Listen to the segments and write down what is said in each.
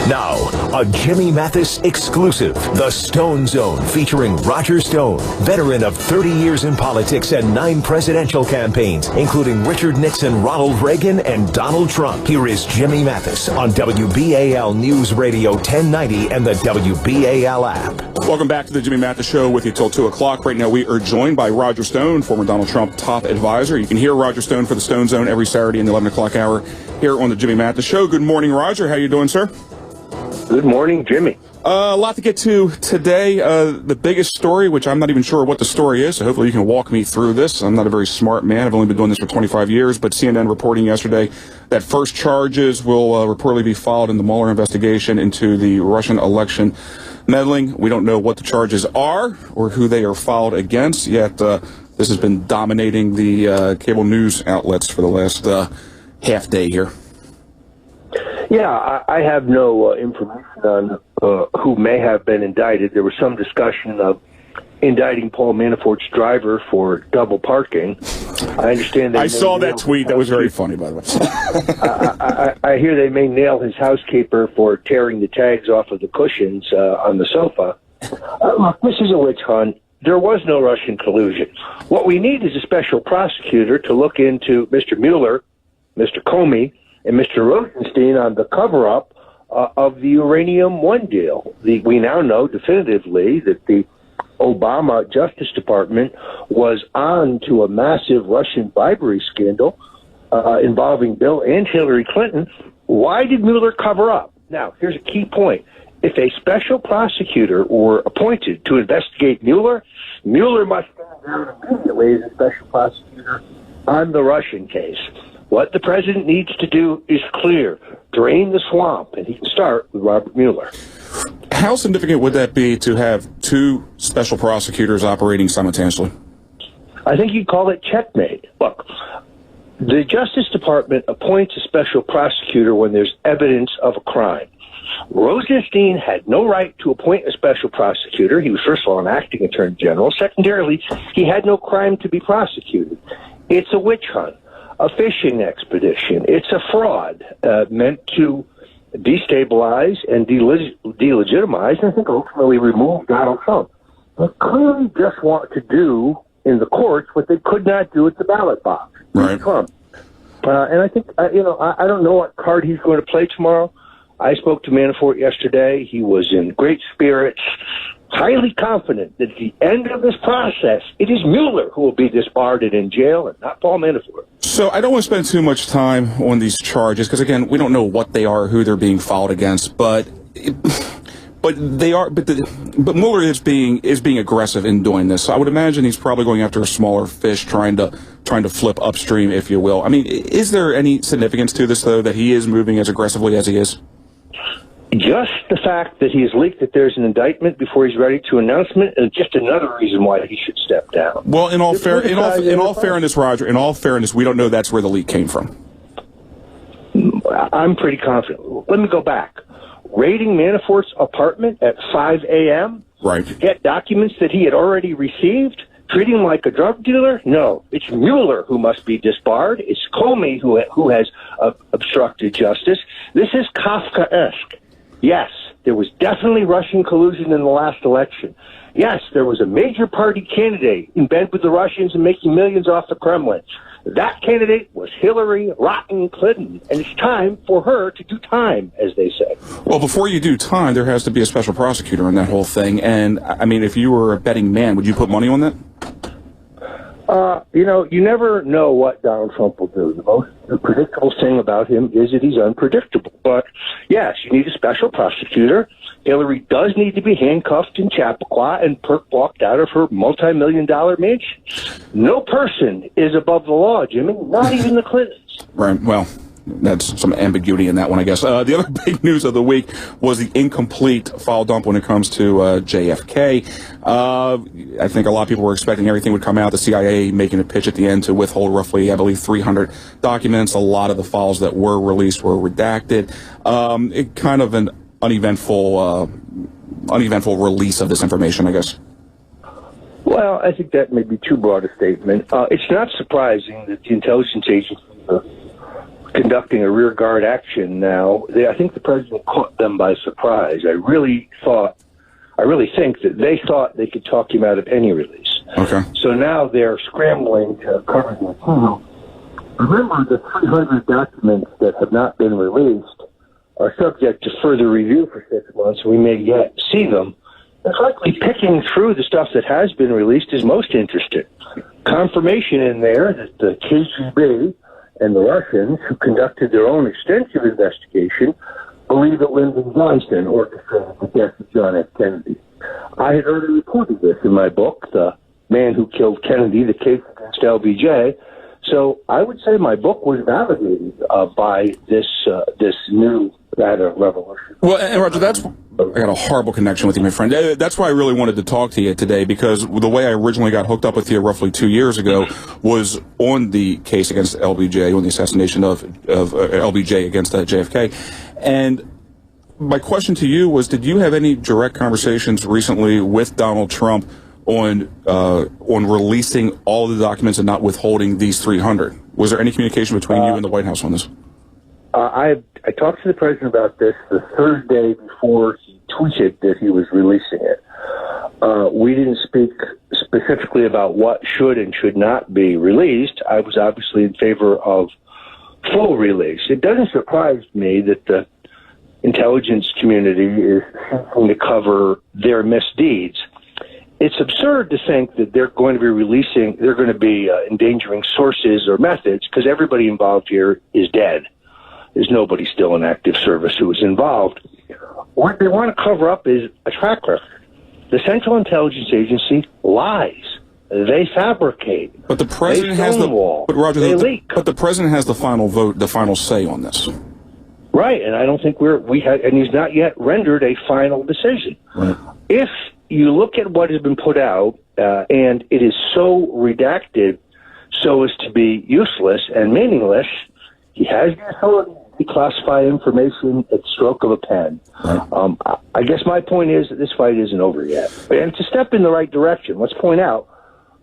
Now, a Jimmy Mathis exclusive, The Stone Zone, featuring Roger Stone, veteran of 30 years in politics and 9 presidential campaigns, including Richard Nixon, Ronald Reagan, and Donald Trump. Here is Jimmy Mathis on WBAL News Radio 1090 and the WBAL app. Welcome back to the Jimmy Mathis Show with you till 2 o'clock. Right now we are joined by Roger Stone, former Donald Trump top advisor. You can hear Roger Stone for the Stone Zone every Saturday in the 11 o'clock hour here on the Jimmy Mathis Show. Good morning, Roger. How you doing, sir? Good morning, Jimmy. A lot to get to today. The biggest story, which I'm not even sure what the story is, so hopefully you can walk me through this. I'm not a very smart man. I've only been doing this for 25 years, but CNN reporting yesterday that first charges will reportedly be filed in the Mueller investigation into the Russian election meddling. We don't know what the charges are or who they are filed against, yet this has been dominating the cable news outlets for the last half day here. Yeah, I have no information on who may have been indicted. There was some discussion of indicting Paul Manafort's driver for double parking. I understand. I saw that tweet. That was very funny, by the way. I hear they may nail his housekeeper for tearing the tags off of the cushions on the sofa. Look, this is a witch hunt. There was no Russian collusion. What we need is a special prosecutor to look into Mr. Mueller, Mr. Comey, and Mr. Rosenstein on the cover-up of the Uranium One deal. We now know definitively that the Obama Justice Department was on to a massive Russian bribery scandal involving Bill and Hillary Clinton. Why did Mueller cover up? Now, here's a key point. If a special prosecutor were appointed to investigate Mueller, Mueller must stand down immediately as a special prosecutor on the Russian case. What the president needs to do is clear, drain the swamp, and he can start with Robert Mueller. How significant would that be to have 2 special prosecutors operating simultaneously? I think you'd call it checkmate. Look, the Justice Department appoints a special prosecutor when there's evidence of a crime. Rosenstein had no right to appoint a special prosecutor. He was, first of all, an acting attorney general. Secondarily, he had no crime to be prosecuted. It's a witch hunt. A fishing expedition. It's a fraud meant to destabilize and delegitimize, and I think ultimately remove Donald Trump. They clearly just want to do in the courts what they could not do at the ballot box. Right. Trump. And I think, I don't know what card he's going to play tomorrow. I spoke to Manafort yesterday. He was in great spirits, highly confident that at the end of this process, it is Mueller who will be disbarred and in jail and not Paul Manafort. So I don't want to spend too much time on these charges because, again, we don't know what they are, who they're being filed against, but they are. But Mueller is being aggressive in doing this. So I would imagine he's probably going after a smaller fish, trying to flip upstream, if you will. I mean, is there any significance to this, though, that he is moving as aggressively as he is? Just the fact that he has leaked that there's an indictment before he's ready to announcement is just another reason why he should step down. Well, in all fairness, Roger, in all fairness, we don't know that's where the leak came from. I'm pretty confident. Let me go back. Raiding Manafort's apartment at 5 a.m. Right. to get documents that he had already received, treating him like a drug dealer? No, it's Mueller who must be disbarred. It's Comey who has obstructed justice. This is Kafkaesque. Yes, there was definitely Russian collusion in the last election. Yes, there was a major party candidate in bed with the Russians and making millions off the Kremlin. That candidate was Hillary Rotten Clinton, and it's time for her to do time, as they say. Well, before you do time, there has to be a special prosecutor on that whole thing. And, I mean, if you were a betting man, would you put money on that? You never know what Donald Trump will do. The predictable thing about him is that he's unpredictable. But, yes, you need a special prosecutor. Hillary does need to be handcuffed in Chappaqua and walked out of her multi-million-dollar mansion. No person is above the law, Jimmy, not even the Clintons. Right, well, that's some ambiguity in that one, I guess. The other big news of the week was the incomplete file dump when it comes to JFK. I think a lot of people were expecting everything would come out, the CIA making a pitch at the end to withhold roughly, I believe, 300 documents. A lot of the files that were released were redacted. It kind of an uneventful release of this information, I guess. Well, I think that may be too broad a statement. It's not surprising that the intelligence agencies are conducting a rear guard action now. I think the president caught them by surprise. I really think that they thought they could talk him out of any release. Okay. So now they're scrambling to cover the tunnel. Remember, the 300 documents that have not been released are subject to further review for 6 months. We may yet see them. And frankly, picking through the stuff that has been released is most interesting. Confirmation in there that the KGB and the Russians, who conducted their own extensive investigation, believe that Lyndon Johnson orchestrated the death of John F. Kennedy. I had already reported this in my book, The Man Who Killed Kennedy, The Case Against LBJ. So I would say my book was validated by this new data revolution. Well, and Roger, I got a horrible connection with you, my friend. That's why I really wanted to talk to you today, because the way I originally got hooked up with you roughly 2 years ago was on the case against LBJ, on the assassination of LBJ against JFK. And my question to you was, did you have any direct conversations recently with Donald Trump on releasing all of the documents and not withholding these 300? Was there any communication between you and the White House on this? I talked to the president about this the Thursday before he tweeted that he was releasing it. We didn't speak specifically about what should and should not be released. I was obviously in favor of full release. It doesn't surprise me that the intelligence community is seeking to cover their misdeeds. It's absurd to think that they're going to be endangering sources or methods, because everybody involved here is dead. There's nobody still in active service who was involved. What they want to cover up is a track record. The Central Intelligence Agency lies. They fabricate. But the president has the president has the final vote, the final say on this. Right, and I don't think and he's not yet rendered a final decision. Right. If you look at what has been put out, and it is so redacted so as to be useless and meaningless, he has the authority to declassify information at the stroke of a pen. Right. I guess my point is that this fight isn't over yet. And it's a step in the right direction. Let's point out,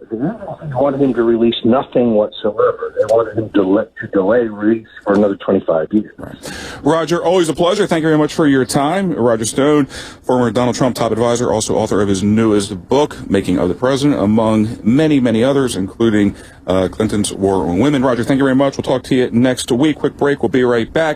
they wanted him to release nothing whatsoever. They wanted him to delay release for another 25 years. Right. Roger, always a pleasure. Thank you very much for your time. Roger Stone, former Donald Trump top advisor, also author of his newest book, Making of the President, among many, many others, including Clinton's War on Women. Roger, thank you very much. We'll talk to you next week. Quick break. We'll be right back.